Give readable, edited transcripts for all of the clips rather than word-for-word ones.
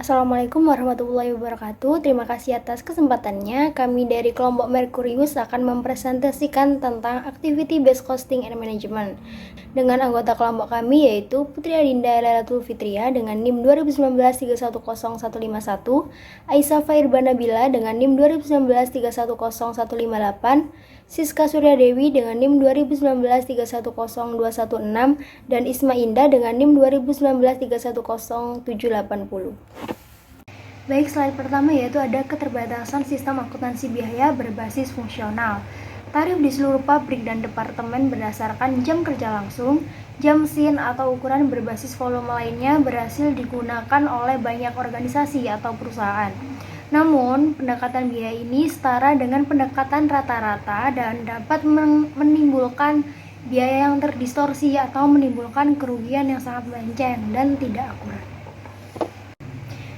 Assalamualaikum warahmatullahi wabarakatuh. Terima kasih atas kesempatannya. Kami dari kelompok Merkurius akan mempresentasikan tentang Activity Based Costing and Management dengan anggota kelompok kami yaitu Putri Adinda Lailatul Fitria dengan NIM 2019310151, Aisyah Fairbana Nabila dengan NIM 2019310158, Siska Surya Dewi dengan NIM 2019310216, dan Isma Indah dengan NIM 2019310780. Baik, slide pertama yaitu ada keterbatasan sistem akuntansi biaya berbasis fungsional. Tarif di seluruh pabrik dan departemen berdasarkan jam kerja langsung, jam mesin atau ukuran berbasis volume lainnya berhasil digunakan oleh banyak organisasi atau perusahaan. Namun, pendekatan biaya ini setara dengan pendekatan rata-rata dan dapat menimbulkan biaya yang terdistorsi atau menimbulkan kerugian yang sangat melenceng dan tidak akurat.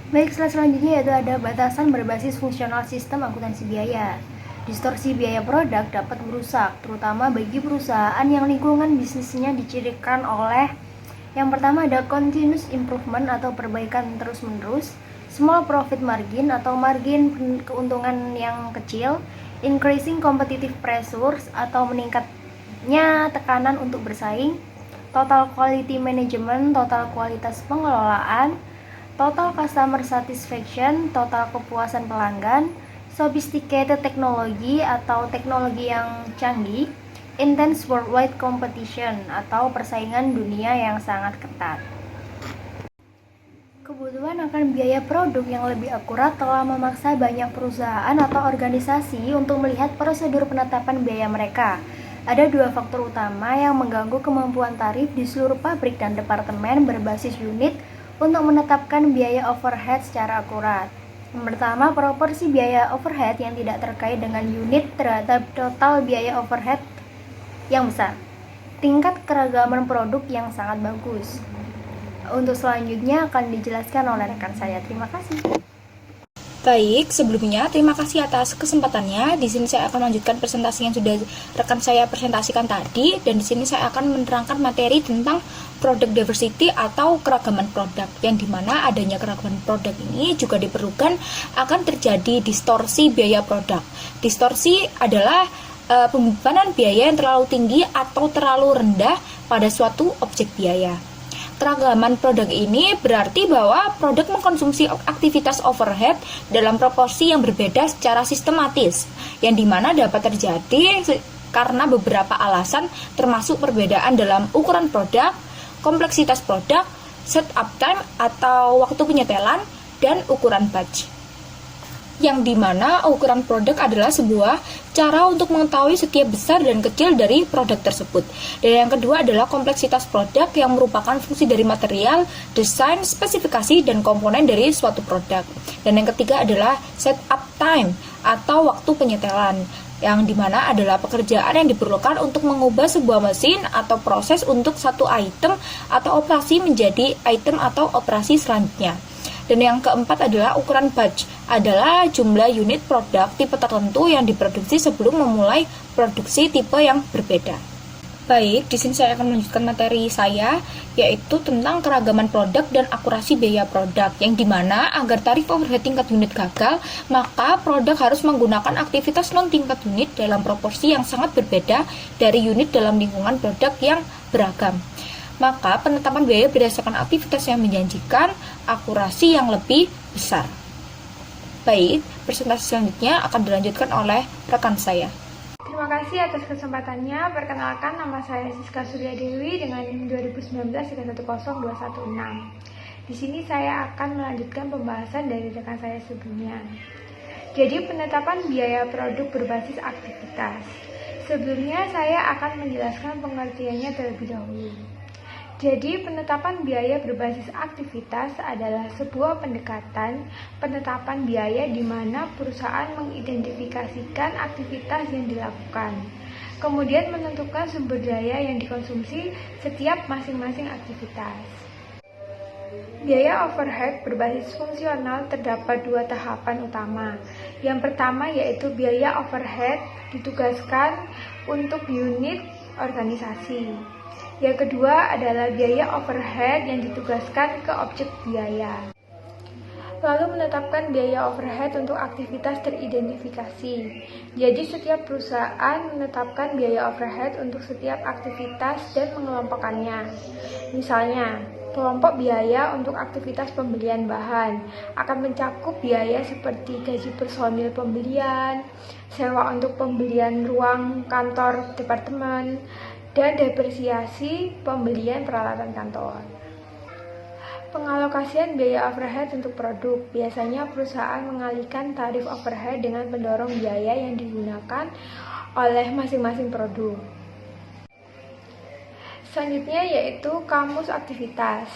Baik, slide selanjutnya yaitu ada batasan berbasis fungsional sistem akuntansi biaya. Distorsi biaya produk dapat merusak, terutama bagi perusahaan yang lingkungan bisnisnya dicirikan oleh yang pertama ada continuous improvement atau perbaikan terus-menerus, small profit margin atau margin keuntungan yang kecil, increasing competitive pressures atau meningkatnya tekanan untuk bersaing, total quality management, total kualitas pengelolaan, total customer satisfaction, total kepuasan pelanggan, sophisticated technology atau teknologi yang canggih, intense worldwide competition atau persaingan dunia yang sangat ketat. Kebutuhan akan biaya produk yang lebih akurat telah memaksa banyak perusahaan atau organisasi untuk melihat prosedur penetapan biaya mereka. Ada dua faktor utama yang mengganggu kemampuan tarif di seluruh pabrik dan departemen berbasis unit untuk menetapkan biaya overhead secara akurat. Yang pertama, proporsi biaya overhead yang tidak terkait dengan unit terhadap total biaya overhead yang besar. Tingkat keragaman produk yang sangat bagus. Untuk selanjutnya akan dijelaskan oleh rekan saya. Terima kasih. Baik, sebelumnya terima kasih atas kesempatannya. Di sini saya akan melanjutkan presentasi yang sudah rekan saya presentasikan tadi, dan di sini saya akan menerangkan materi tentang product diversity atau keragaman produk, yang dimana adanya keragaman produk ini juga diperlukan akan terjadi distorsi biaya produk. Distorsi adalah pembebanan biaya yang terlalu tinggi atau terlalu rendah pada suatu objek biaya. Keragaman produk ini berarti bahwa produk mengkonsumsi aktivitas overhead dalam proporsi yang berbeda secara sistematis, yang dimana dapat terjadi karena beberapa alasan, termasuk perbedaan dalam ukuran produk, kompleksitas produk, setup time atau waktu penyetelan, dan ukuran batch. Yang dimana ukuran produk adalah sebuah cara untuk mengetahui setiap besar dan kecil dari produk tersebut. Dan yang kedua adalah kompleksitas produk, yang merupakan fungsi dari material, desain, spesifikasi, dan komponen dari suatu produk. Dan yang ketiga adalah setup time atau waktu penyetelan, yang dimana adalah pekerjaan yang diperlukan untuk mengubah sebuah mesin atau proses untuk satu item atau operasi menjadi item atau operasi selanjutnya. Dan yang keempat adalah ukuran batch, adalah jumlah unit produk tipe tertentu yang diproduksi sebelum memulai produksi tipe yang berbeda. Baik, di sini saya akan melanjutkan materi saya, yaitu tentang keragaman produk dan akurasi biaya produk, yang dimana agar tarif overhead tingkat unit gagal, maka produk harus menggunakan aktivitas non tingkat unit dalam proporsi yang sangat berbeda dari unit dalam lingkungan produk yang beragam. Maka penetapan biaya berdasarkan aktivitas yang menjanjikan akurasi yang lebih besar. Baik, presentasi selanjutnya akan dilanjutkan oleh rekan saya. Terima kasih atas kesempatannya. Perkenalkan, nama saya Siska Surya Dewi dengan NIM 2019310216. Di sini saya akan melanjutkan pembahasan dari rekan saya sebelumnya. Jadi, penetapan biaya produk berbasis aktivitas. Sebelumnya saya akan menjelaskan pengertiannya terlebih dahulu. Jadi, penetapan biaya berbasis aktivitas adalah sebuah pendekatan penetapan biaya di mana perusahaan mengidentifikasikan aktivitas yang dilakukan, kemudian menentukan sumber daya yang dikonsumsi setiap masing-masing aktivitas. Biaya overhead berbasis fungsional terdapat dua tahapan utama. Yang pertama yaitu biaya overhead ditugaskan untuk unit organisasi. Yang kedua adalah biaya overhead yang ditugaskan ke objek biaya. Lalu menetapkan biaya overhead untuk aktivitas teridentifikasi. Jadi setiap perusahaan menetapkan biaya overhead untuk setiap aktivitas dan mengelompokkannya. Misalnya, kelompok biaya untuk aktivitas pembelian bahan akan mencakup biaya seperti gaji personil pembelian, sewa untuk pembelian ruang kantor departemen, dan depresiasi pembelian peralatan kantor. Pengalokasian biaya overhead untuk produk. Biasanya perusahaan mengalihkan tarif overhead dengan pendorong biaya yang digunakan oleh masing-masing produk. Selanjutnya yaitu kamus aktivitas.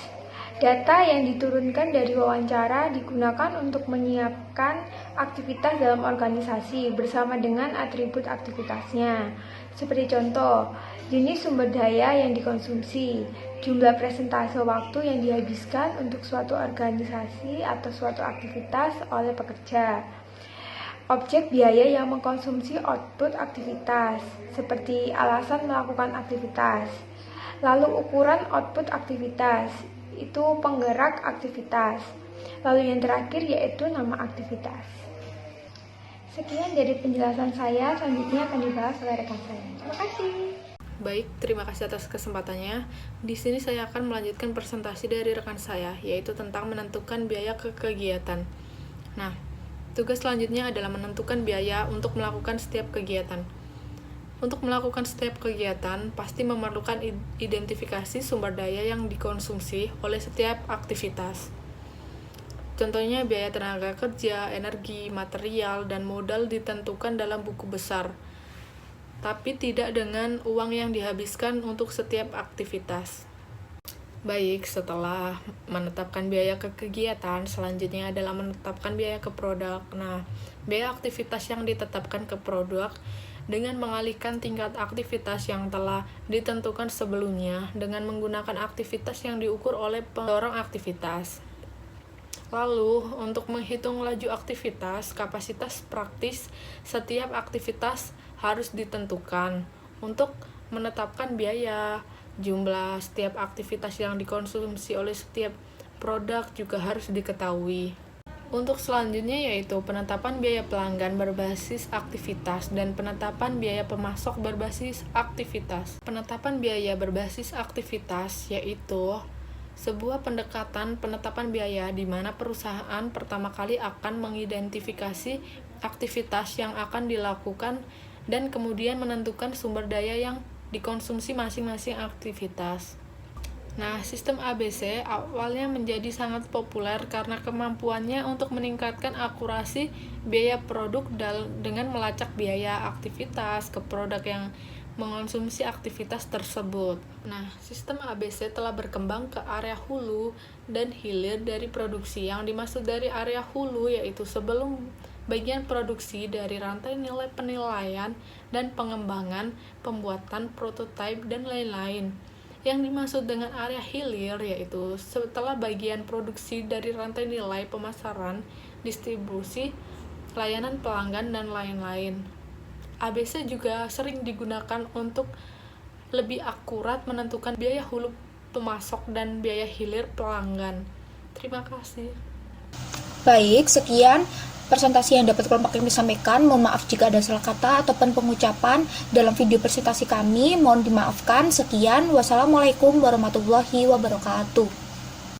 Data yang diturunkan dari wawancara digunakan untuk menyiapkan aktivitas dalam organisasi bersama dengan atribut aktivitasnya. Seperti contoh, jenis sumber daya yang dikonsumsi, jumlah presentase waktu yang dihabiskan untuk suatu organisasi atau suatu aktivitas oleh pekerja. Objek biaya yang mengkonsumsi output aktivitas, seperti alasan melakukan aktivitas. Lalu ukuran output aktivitas, itu penggerak aktivitas. Lalu yang terakhir yaitu nama aktivitas. Sekian dari penjelasan saya, selanjutnya akan dibahas oleh rekan saya. Terima kasih. Baik, terima kasih atas kesempatannya. Di sini saya akan melanjutkan presentasi dari rekan saya, yaitu tentang menentukan biaya kegiatan. Nah, tugas selanjutnya adalah menentukan biaya untuk melakukan setiap kegiatan. Untuk melakukan setiap kegiatan, pasti memerlukan identifikasi sumber daya yang dikonsumsi oleh setiap aktivitas. Contohnya biaya tenaga kerja, energi, material, dan modal ditentukan dalam buku besar, tapi tidak dengan uang yang dihabiskan untuk setiap aktivitas. Baik, setelah menetapkan biaya ke kegiatan, selanjutnya adalah menetapkan biaya ke produk. Nah, biaya aktivitas yang ditetapkan ke produk dengan mengalihkan tingkat aktivitas yang telah ditentukan sebelumnya dengan menggunakan aktivitas yang diukur oleh pendorong aktivitas. Lalu, untuk menghitung laju aktivitas, kapasitas praktis setiap aktivitas harus ditentukan. Untuk menetapkan biaya, jumlah setiap aktivitas yang dikonsumsi oleh setiap produk juga harus diketahui. Untuk selanjutnya yaitu penetapan biaya pelanggan berbasis aktivitas dan penetapan biaya pemasok berbasis aktivitas. Penetapan biaya berbasis aktivitas yaitu sebuah pendekatan penetapan biaya di mana perusahaan pertama kali akan mengidentifikasi aktivitas yang akan dilakukan dan kemudian menentukan sumber daya yang dikonsumsi masing-masing aktivitas. Nah, sistem ABC awalnya menjadi sangat populer karena kemampuannya untuk meningkatkan akurasi biaya produk dengan melacak biaya aktivitas ke produk yang mengonsumsi aktivitas tersebut. Nah, sistem ABC telah berkembang ke area hulu dan hilir dari produksi. Yang dimaksud dari area hulu yaitu sebelum bagian produksi dari rantai nilai penilaian dan pengembangan, pembuatan prototipe, dan lain-lain. Yang dimaksud dengan area hilir yaitu setelah bagian produksi dari rantai nilai pemasaran, distribusi, layanan pelanggan, dan lain-lain. ABC juga sering digunakan untuk lebih akurat menentukan biaya hulu pemasok dan biaya hilir pelanggan. Terima kasih. Baik, sekian presentasi yang dapat kelompok ini sampaikan. Mohon maaf jika ada salah kata ataupun pengucapan dalam video presentasi kami. Mohon dimaafkan. Sekian. Wassalamualaikum warahmatullahi wabarakatuh.